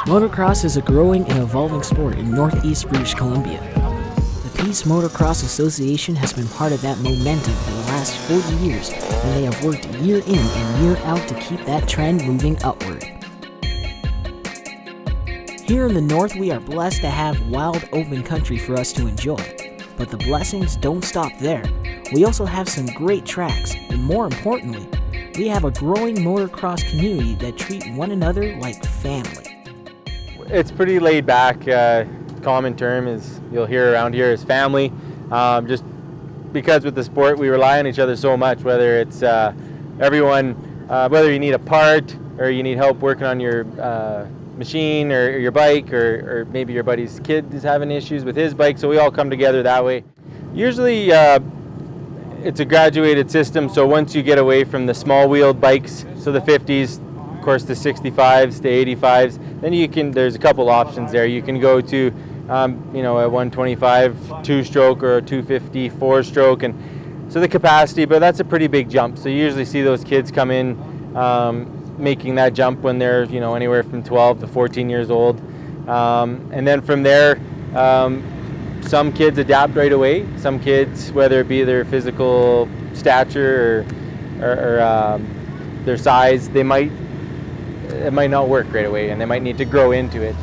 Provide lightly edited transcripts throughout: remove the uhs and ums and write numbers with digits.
Motocross is a growing and evolving sport in northeast British Columbia. The Peace Motocross Association has been part of that momentum for the last 40 years, and they have worked year in and year out to keep that trend moving upward. Here in the north, we are blessed to have wild open country for us to enjoy. But the blessings don't stop there. We also have some great tracks, and more importantly, we have a growing motocross community that treat one another like family. It's pretty laid back. Common term is you'll hear around here is family. Just because with the sport we rely on each other so much, whether it's everyone, whether you need a part or you need help working on your machine or your bike, or maybe your buddy's kid is having issues with his bike, so we all come together that way. Usually it's a graduated system, so once you get away from the small wheeled bikes, so the 50s, of course the 65s to 85s, then there's a couple options there. You can go to a 125 2-stroke or a 250 4-stroke, and so the capacity, but that's a pretty big jump. So you usually see those kids come in making that jump when they're anywhere from 12 to 14 years old, and then from there some kids adapt right away. Some kids, whether it be their physical stature or their size, it might not work right away, and they might need to grow into it.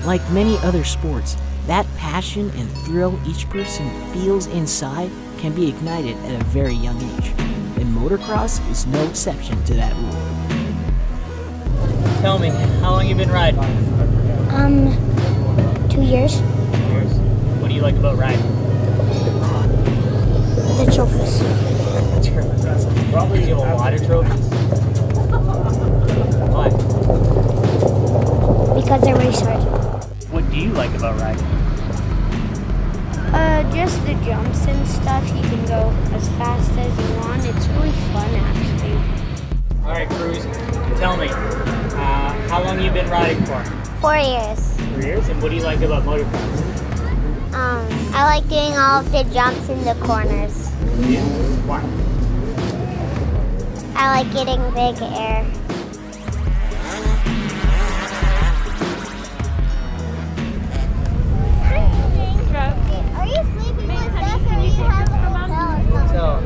Like many other sports, that passion and thrill each person feels inside can be ignited at a very young age. And motocross is no exception to that rule. Tell me, how long you been riding? 2 years. 2 years. What do you like about riding? The trophies. Probably you have a lot of trophies. Why? Because they're race hard. What do you like about riding? Just the jumps and stuff. You can go as fast as you want. It's really fun, actually. All right, Cruz, tell me, how long you been riding for? 4 years. 4 years, and what do you like about motocross? I like doing all of the jumps in the corners. Yeah. Why? I like getting big air. Are you sleeping with us, or you have a hotel?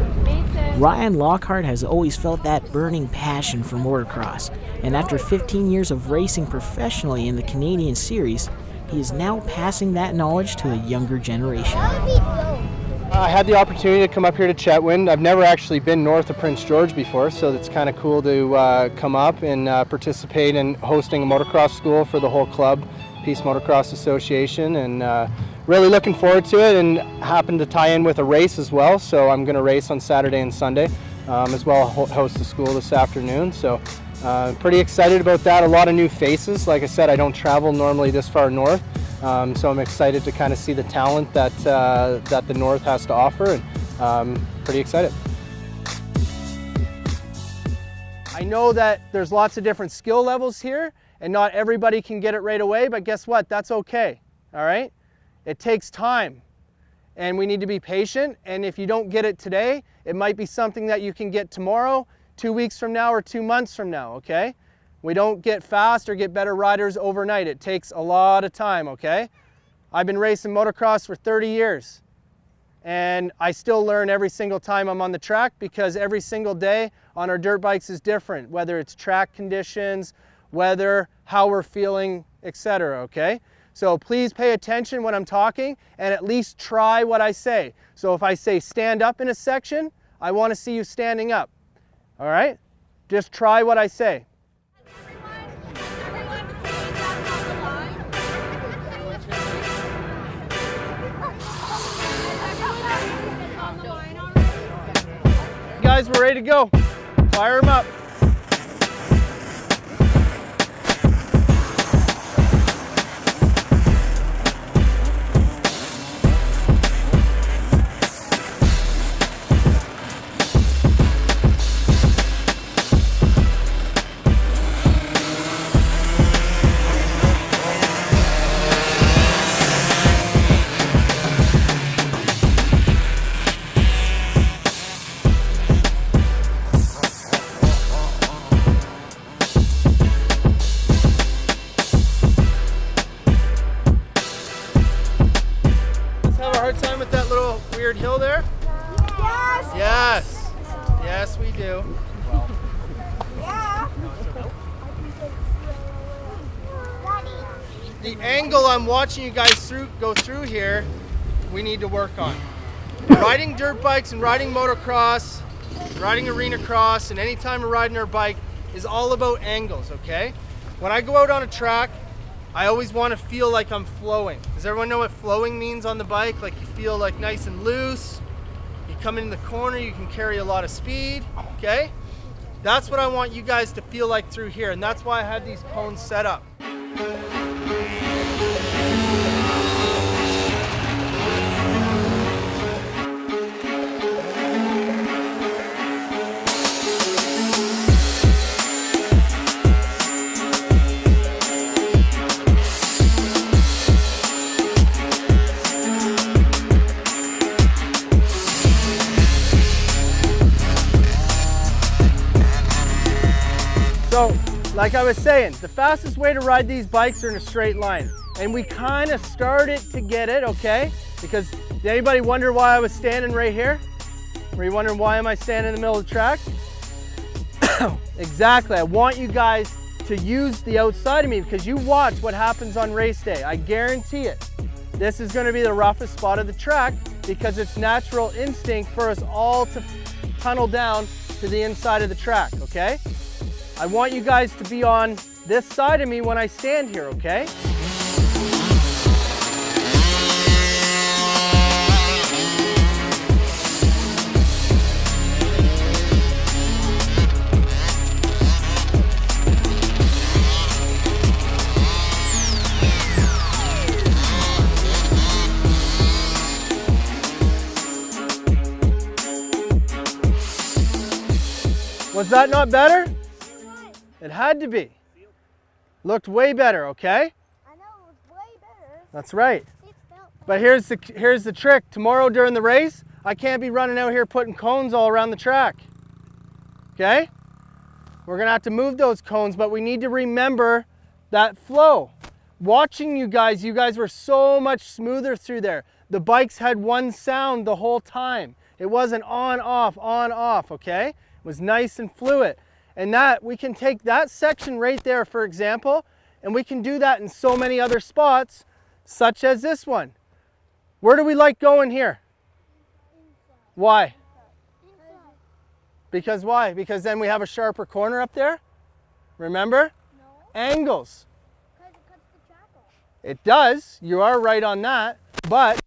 Ryan Lockhart has always felt that burning passion for motocross, and after 15 years of racing professionally in the Canadian Series, he is now passing that knowledge to a younger generation. I had the opportunity to come up here to Chetwynd. I've never actually been north of Prince George before, so it's kind of cool to come up and participate in hosting a motocross school for the whole club, Peace Motocross Association, and really looking forward to it, and happen to tie in with a race as well. So I'm going to race on Saturday and Sunday, as well as host the school this afternoon. So pretty excited about that. A lot of new faces. Like I said, I don't travel normally this far north, so I'm excited to kind of see the talent that the north has to offer, and pretty excited. I know that there's lots of different skill levels here, and not everybody can get it right away, but guess what? That's okay, all right? It takes time, and we need to be patient, and if you don't get it today, it might be something that you can get tomorrow, 2 weeks from now, or 2 months from now, okay? We don't get fast or get better riders overnight. It takes a lot of time, okay? I've been racing motocross for 30 years, and I still learn every single time I'm on the track, because every single day on our dirt bikes is different, whether it's track conditions, weather, how we're feeling, etc., okay? So please pay attention when I'm talking, and at least try what I say. So if I say stand up in a section, I want to see you standing up. All right? Just try what I say. Guys, we're ready to go. Fire them up. the angle I'm watching you guys go through here, we need to work on. Riding dirt bikes and riding motocross, riding arena cross, and any time we're riding our bike is all about angles, okay? When I go out on a track, I always want to feel like I'm flowing. Does everyone know what flowing means on the bike? Like you feel like nice and loose. You come in the corner, you can carry a lot of speed, okay? That's what I want you guys to feel like through here, and that's why I had these cones set up. So, like I was saying, the fastest way to ride these bikes are in a straight line. And we kind of started to get it, okay? Because did anybody wonder why I was standing right here? Were you wondering why am I standing in the middle of the track? Exactly, I want you guys to use the outside of me because you watch what happens on race day. I guarantee it. This is gonna be the roughest spot of the track because it's natural instinct for us all to tunnel down to the inside of the track, okay? I want you guys to be on this side of me when I stand here, okay? Was that not better? It had to be. Looked way better, okay? I know, it was way better. That's right. It felt But here's the trick. Tomorrow during the race, I can't be running out here putting cones all around the track. Okay? We're gonna have to move those cones, but we need to remember that flow. Watching you guys were so much smoother through there. The bikes had one sound the whole time. It wasn't on, off, okay? It was nice and fluid. And that, we can take that section right there, for example, and we can do that in so many other spots, such as this one. Where do we like going here? Why? Because why? Because then we have a sharper corner up there? Remember? No. Angles. Because it cuts the track off. It does, you are right on that, but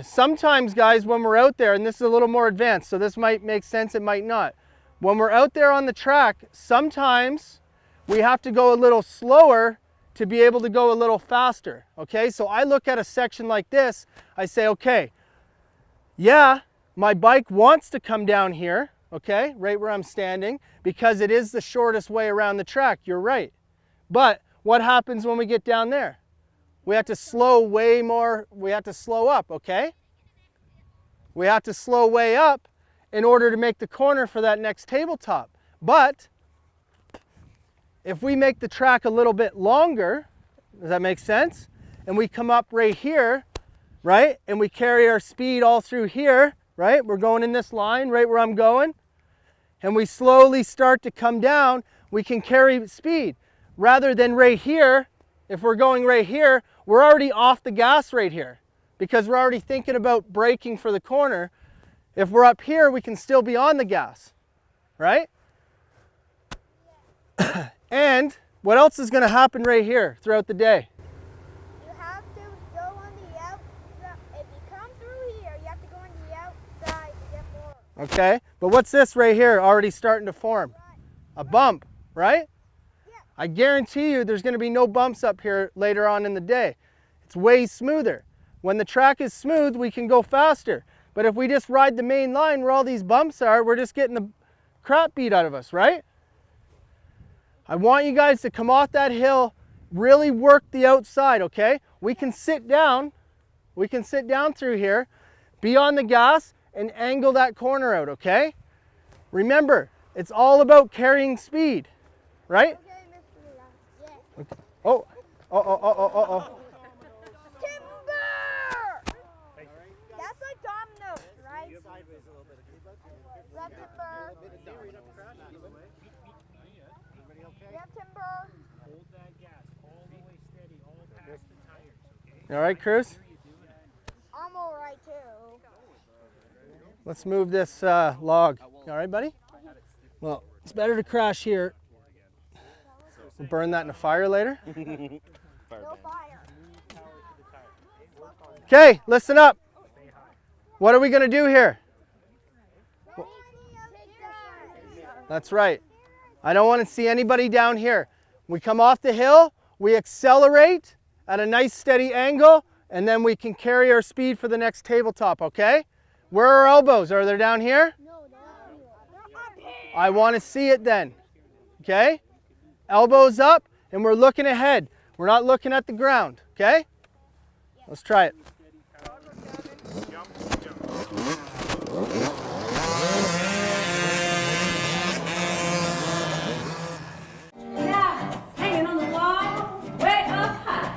sometimes guys when we're out there, and this is a little more advanced, so this might make sense, it might not. When we're out there on the track, sometimes we have to go a little slower to be able to go a little faster, okay? So I look at a section like this, I say, okay, yeah, my bike wants to come down here, okay, right where I'm standing, because it is the shortest way around the track, you're right. But what happens when we get down there? We have to slow way more, we have to slow up, okay? We have to slow way up in order to make the corner for that next tabletop. But if we make the track a little bit longer, does that make sense? And we come up right here, right? And we carry our speed all through here, right? We're going in this line, right where I'm going. And we slowly start to come down, we can carry speed. Rather than right here, if we're going right here, we're already off the gas right here because we're already thinking about braking for the corner. If we're up here, we can still be on the gas, right? And what else is going to happen right here throughout the day? You have to go on the outside. If you come through here, you have to go on the outside to get more. Okay, but what's this right here already starting to form? A bump, right? Yeah. I guarantee you there's going to be no bumps up here later on in the day. It's way smoother. When the track is smooth, we can go faster. But if we just ride the main line where all these bumps are, we're just getting the crap beat out of us, right? I want you guys to come off that hill, really work the outside, okay? We can sit down through here, be on the gas, and angle that corner out, okay? Remember, it's all about carrying speed, right? Okay, Mr. Mila. Yeah. Okay. Oh. Timber! That's like dominoes, right? Left timber. We have timber. Hold that gas all the way steady. You all right, Cruz? I'm all right too. Let's move this log. You all right, buddy? Well, it's better to crash here. We'll burn that in a fire later. No fire. Okay, listen up. What are we going to do here? That's right. I don't want to see anybody down here. We come off the hill, we accelerate at a nice steady angle, and then we can carry our speed for the next tabletop, okay? Where are our elbows? Are they down here? No, they're up here. I want to see it then, okay? Elbows up, and we're looking ahead. We're not looking at the ground, okay? Let's try it. Yeah, hanging on the wall, way up high.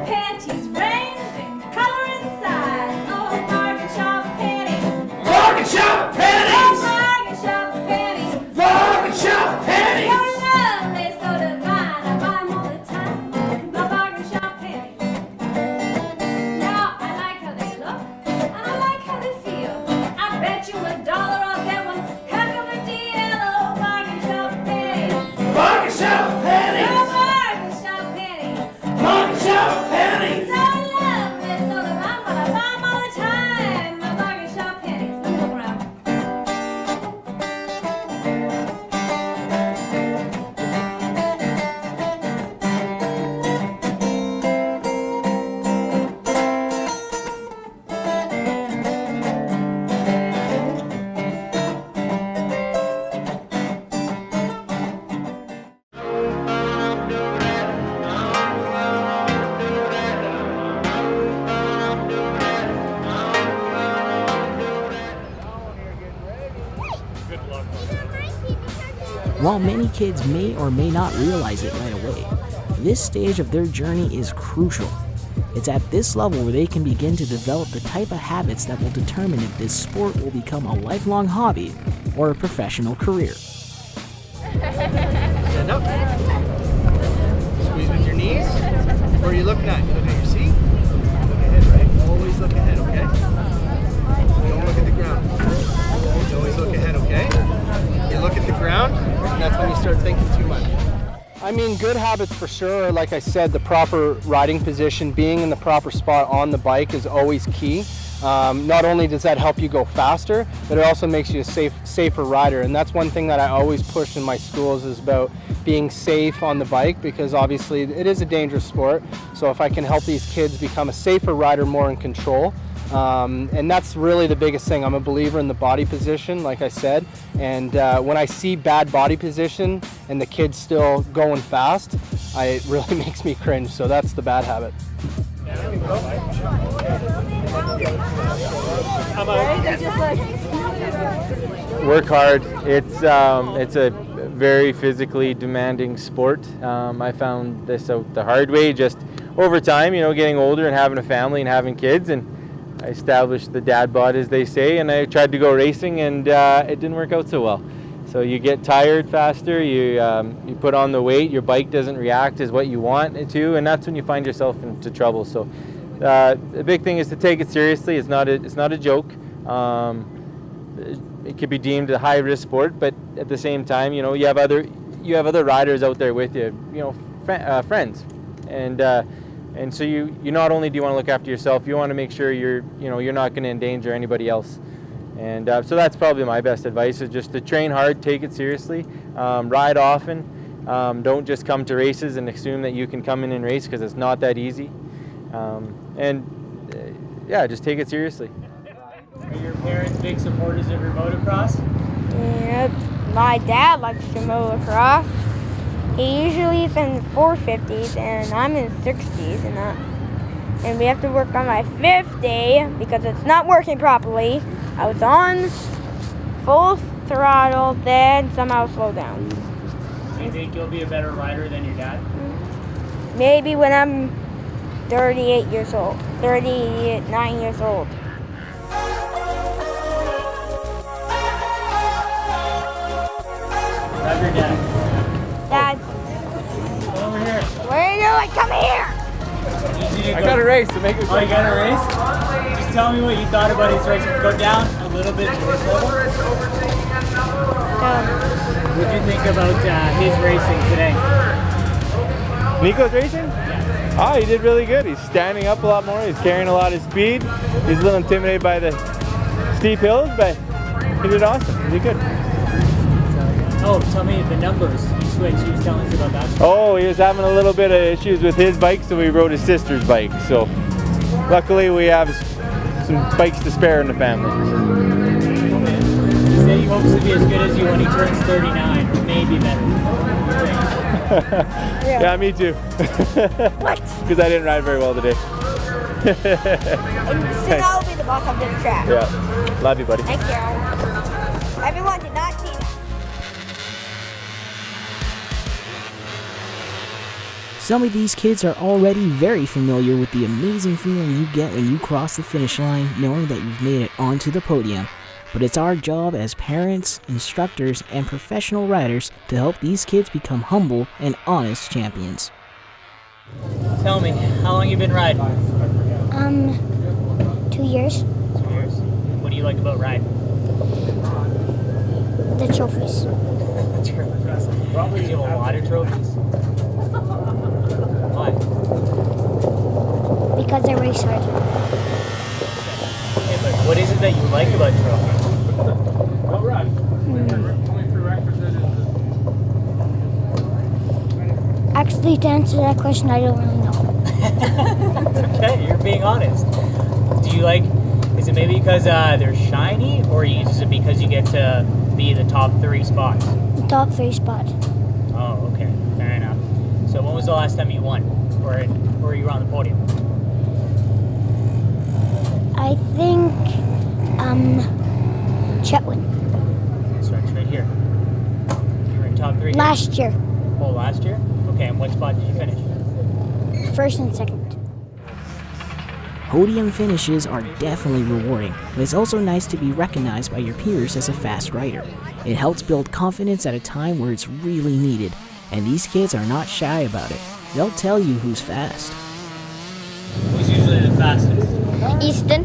Panties ranged in color and size. Oh, bargain shop panties. Bargain shop panties! Oh, bargain shop panties. Bargain shop panties! So lovely, so divine. I buy 'em all the time. My bargain shop panties. Now I like how they look, and I like how they feel. I bet you $1 I'll get one heck of a deal. Oh, bargain shop panties. Bargain shop panties! Oh, bargain shop panties. Bargain shop panties! So lovely, so divine, but I buy 'em all the time. My bargain shop panties. Let me look around. While many kids may or may not realize it right away, this stage of their journey is crucial. It's at this level where they can begin to develop the type of habits that will determine if this sport will become a lifelong hobby or a professional career. Stand up. Squeeze with your knees. Where are you looking at? You looking at your seat? Look ahead, right? Always look ahead, okay? Don't look at the ground. You always look ahead, okay? You look at the ground, and that's when you start thinking too much. I mean, good habits for sure. Like I said, the proper riding position, being in the proper spot on the bike is always key. Not only does that help you go faster, but it also makes you a safer rider. And that's one thing that I always push in my schools is about being safe on the bike, because obviously it is a dangerous sport. So if I can help these kids become a safer rider, more in control, and that's really the biggest thing. I'm a believer in the body position, like I said, and when I see bad body position and the kid's still going fast, it really makes me cringe. So that's the bad habit. Work hard. It's a very physically demanding sport. I found this out the hard way just over time, you know, getting older and having a family and having kids, and I established the dad bod, as they say, and I tried to go racing, and it didn't work out so well. So you get tired faster, you put on the weight, your bike doesn't react as what you want it to, and that's when you find yourself into trouble. So the big thing is to take it seriously. It's not a joke. It could be deemed a high-risk sport, but at the same time, you know, you have other riders out there with you, you know, friends, and so you not only do you want to look after yourself, you want to make sure you're not going to endanger anybody else. And so that's probably my best advice, is just to train hard, take it seriously, ride often. Don't just come to races and assume that you can come in and race, because it's not that easy. Yeah, just take it seriously. Are your parents big supporters of your motocross? Yep. My dad likes to motocross. He usually is in 450s and I'm in 60s, and we have to work on my 50 because it's not working properly. I was on full throttle, then somehow slowed down. Do you think you'll be a better rider than your dad? Maybe when I'm 39 years old. Grab your dad. Dad, Come over here. what are you doing? Come here! Easy Okay, I go. got a race to make it. Oh, you got a race? Just tell me what you thought about his race. Go down a little bit to his level. What did you think about his racing today? Nico's racing? Oh, he did really good. He's standing up a lot more. He's carrying a lot of speed. He's a little intimidated by the steep hills, but he did awesome. He did good. Oh, tell me the numbers. You switched. You was telling us about that. Oh, he was having a little bit of issues with his bike, so we rode his sister's bike. So luckily we have some bikes to spare in the family. He said he hopes to be as good as you when he turns 39, or maybe better. Yeah, me too. What? Because I didn't ride very well today. And soon I'll be the boss of this track. Yeah, love you, buddy. Thank you. Everyone did not see that. Some of these kids are already very familiar with the amazing feeling you get when you cross the finish line knowing that you've made it onto the podium. But it's our job as parents, instructors, and professional riders to help these kids become humble and honest champions. Tell me, how long you been riding? 2 years. 2 years. What do you like about riding? The trophies. Probably you have a lot of trophies. Why? Because I race hard. Okay, but what is it that you like about trophies? Actually, to answer that question, I don't really know. Okay, you're being honest. Do you like, is it maybe because they're shiny, or is it because you get to be the top 3 spots? Top 3 spot. Oh, okay, fair enough. So when was the last time you won? Or you were on the podium? I think, Chetwynd. Starts right here. You were in top 3 here? Last year. Oh, last year? Okay, and what spot did you finish? First and second. Podium finishes are definitely rewarding, but it's also nice to be recognized by your peers as a fast rider. It helps build confidence at a time where it's really needed, and these kids are not shy about it. They'll tell you who's fast. Who's usually the fastest? Easton.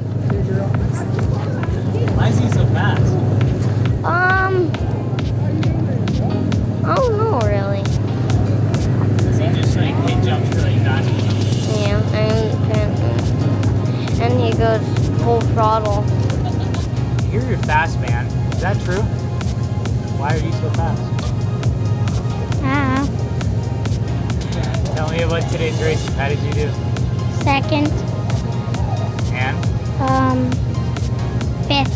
Why is he so fast? I don't know really. Does he just like hit jumps really fast? Yeah, and he goes full throttle. You're fast, man. Is that true? Why are you so fast? Tell me about today's race. How did you do? Second. And? 5th.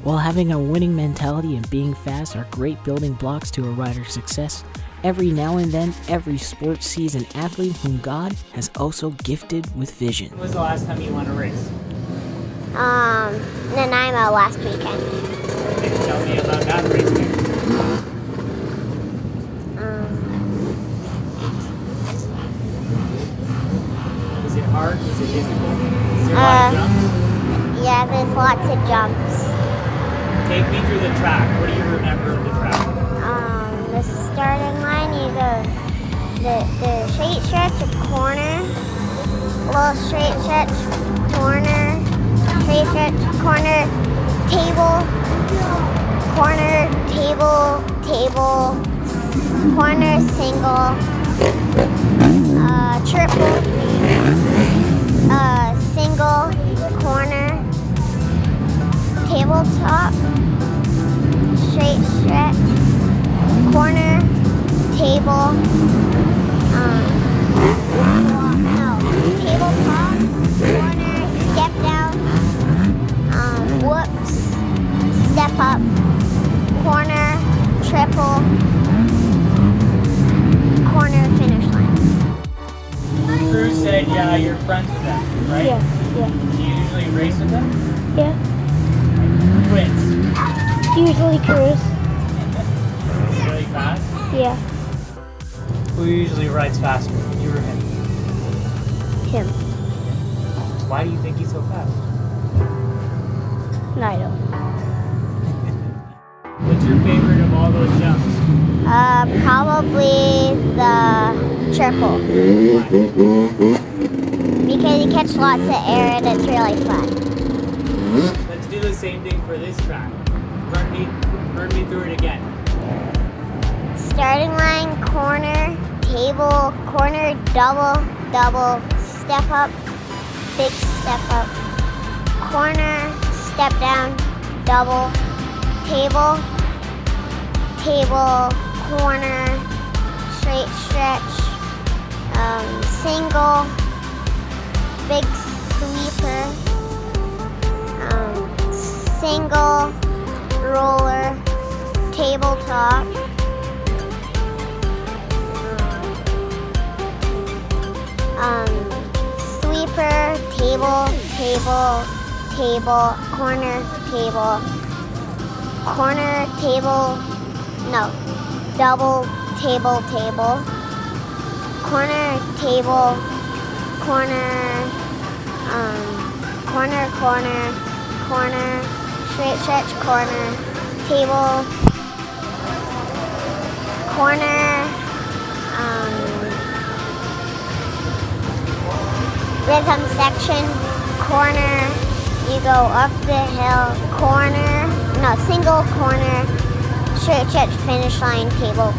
While having a winning mentality and being fast are great building blocks to a rider's success, every now and then, every sport sees an athlete whom God has also gifted with vision. When was the last time you won a race? Nanaimo last weekend. Okay, tell me about that race. Was it hard? Was it difficult? Was there a lot of jumps? Yeah, there's lots of jumps. Take me through the track. What do you remember of the track? The starting line, you go the straight stretch, a corner, little straight stretch, corner, straight stretch, corner, table, corner, table, table, corner, single, triple, single, corner, tabletop, straight stretch, corner, table, tabletop, corner, step down, whoops, step up, corner, triple, corner, finish line. Cruz said, yeah, you're friends with them, right? Yeah. Do you usually race with them? Yeah. Twins. Usually cruise. Really fast? Yeah. Who usually rides faster, you or him? Him. Why do you think he's so fast? No, I don't. What's your favorite of all those jumps? Probably the triple. Because and you catch lots of air and it's really fun. Let's do the same thing for this track. Run me through it again. Starting line, corner, table, corner, double, double, step up, big step up, corner, step down, double, table, table, corner, straight stretch, single, big sweeper, single, roller, tabletop, sweeper, table, table, table, corner, table, no, double, table, table, corner, table, corner, corner, corner, corner, straight stretch, corner, table, corner, rhythm section, corner, you go up the hill, corner, no, single, corner, straight stretch, finish line, table.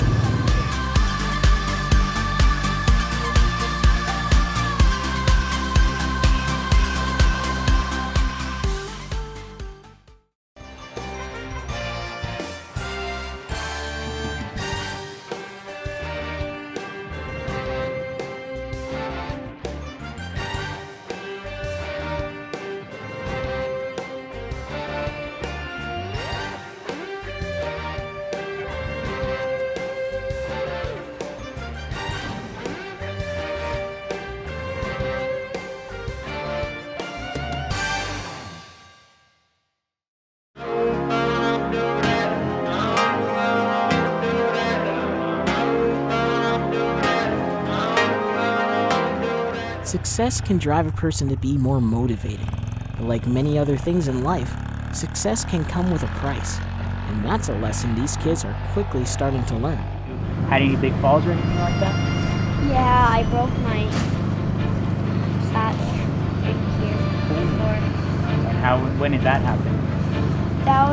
Success can drive a person to be more motivated, but like many other things in life, success can come with a price, and that's a lesson these kids are quickly starting to learn. Had any big falls or anything like that? Yeah, I broke my sat right here before. And when did that happen? That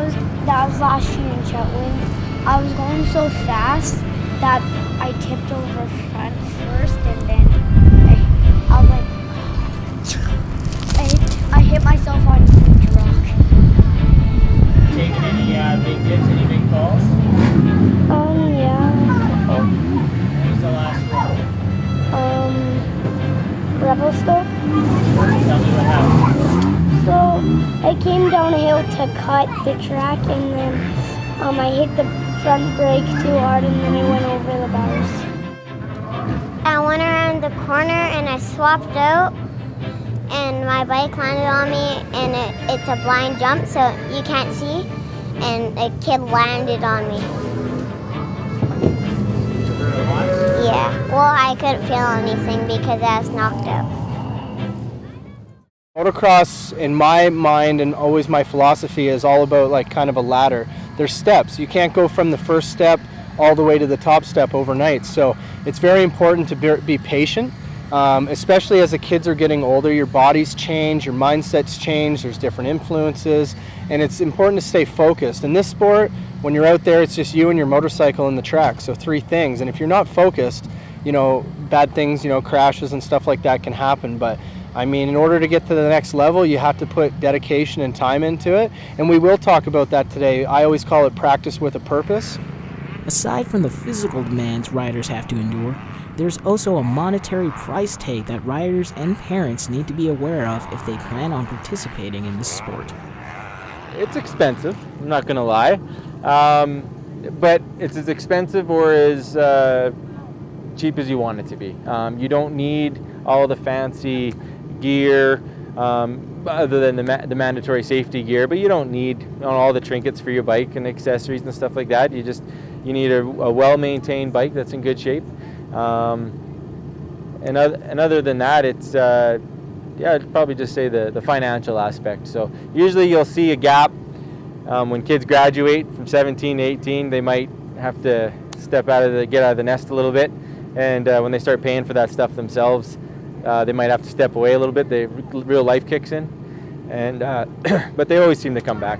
was last year in Chetwynd. I was going so fast that I tipped over front first, and then I was like, I hit myself on a huge rock. Taking any big dips, any big falls? Yeah. When was the last one? Revelstoke. Tell me what happened. So I came down a hill to cut the track, and then I hit the front brake too hard, and then I went over the bars. I went around the corner and I swapped out, and my bike landed on me, and it's a blind jump, so you can't see, and a kid landed on me. Yeah, well, I couldn't feel anything because I was knocked out. Motocross, in my mind and always my philosophy, is all about like kind of a ladder. There's steps. You can't go from the first step all the way to the top step overnight. So it's very important to be patient, especially as the kids are getting older. Your bodies change, your mindsets change, there's different influences, and it's important to stay focused. In this sport, when you're out there, it's just you and your motorcycle and the track. So 3 things. And if you're not focused, bad things, crashes and stuff like that can happen. But I mean, in order to get to the next level, you have to put dedication and time into it. And we will talk about that today. I always call it practice with a purpose. Aside from the physical demands riders have to endure, there's also a monetary price tag that riders and parents need to be aware of if they plan on participating in this sport. It's expensive, I'm not going to lie. But it's as expensive or as cheap as you want it to be. You don't need all the fancy gear other than the mandatory safety gear, but you don't need all the trinkets for your bike and accessories and stuff like that. You need a well-maintained bike that's in good shape. And other than that, it's I'd probably just say the financial aspect. So usually you'll see a gap when kids graduate from 17 to 18. They might have to get out of the nest a little bit, and when they start paying for that stuff themselves, they might have to step away a little bit. The real life kicks in, and but they always seem to come back.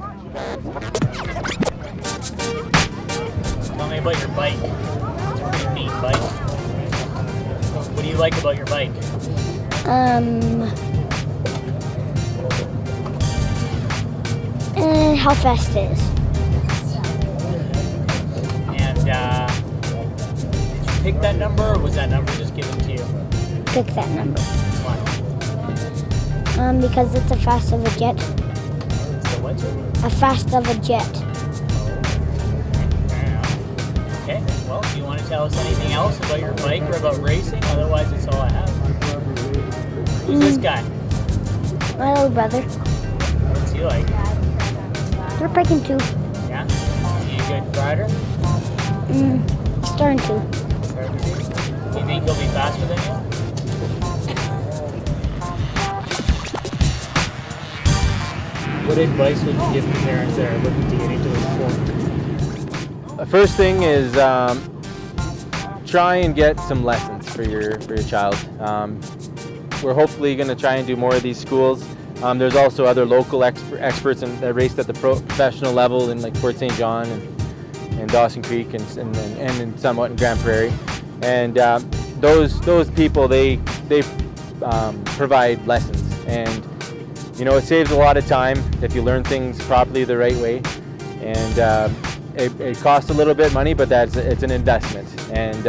Tell me about your bike. It's a pretty neat bike. What do you like about your bike? How fast it is. And did you pick that number, or was that number just given to you? Pick that number. Why? Because it's a fast of a jet. It's the what? A fast of a jet. Okay, well, do you want to tell us anything else about your bike or about racing? Otherwise, that's all I have. Who's this guy? My little brother. What's he like? They're breaking too. Yeah? Is he a good rider? Starting to. Do you think he'll be faster than you? What advice would you give to parents that are looking to get into the sport? The first thing is try and get some lessons for your child. We're hopefully going to try and do more of these schools. There's also other local experts that raced at the professional level in like Fort St. John and Dawson Creek and somewhat in Grand Prairie. And those people, they provide lessons. And you know, it saves a lot of time if you learn things properly the right way. And it costs a little bit of money, but it's an investment. And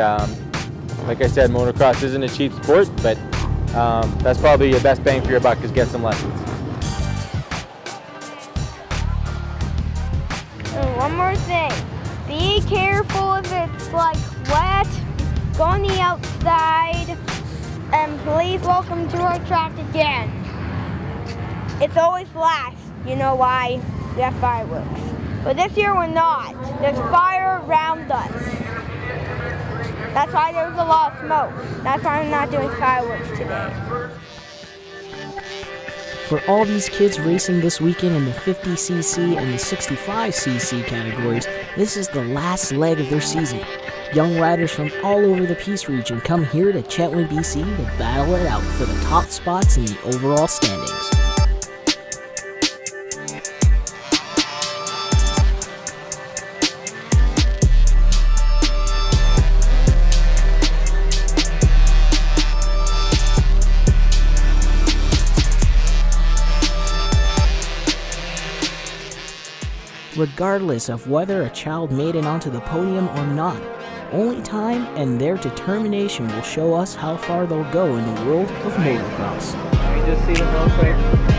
like I said, motocross isn't a cheap sport, but that's probably your best bang for your buck is get some lessons. And one more thing, be careful if it's like wet, go on the outside, and please welcome to our track again. It's always last, you know why? We have fireworks. But this year we're not. There's fire around us. That's why there's a lot of smoke. That's why I'm not doing fireworks today. For all these kids racing this weekend in the 50cc and the 65cc categories, this is the last leg of their season. Young riders from all over the Peace region come here to Chetwynd, BC to battle it out for the top spots in the overall standings. Regardless of whether a child made it onto the podium or not, only time and their determination will show us how far they'll go in the world of motocross. Can we just see the nose right?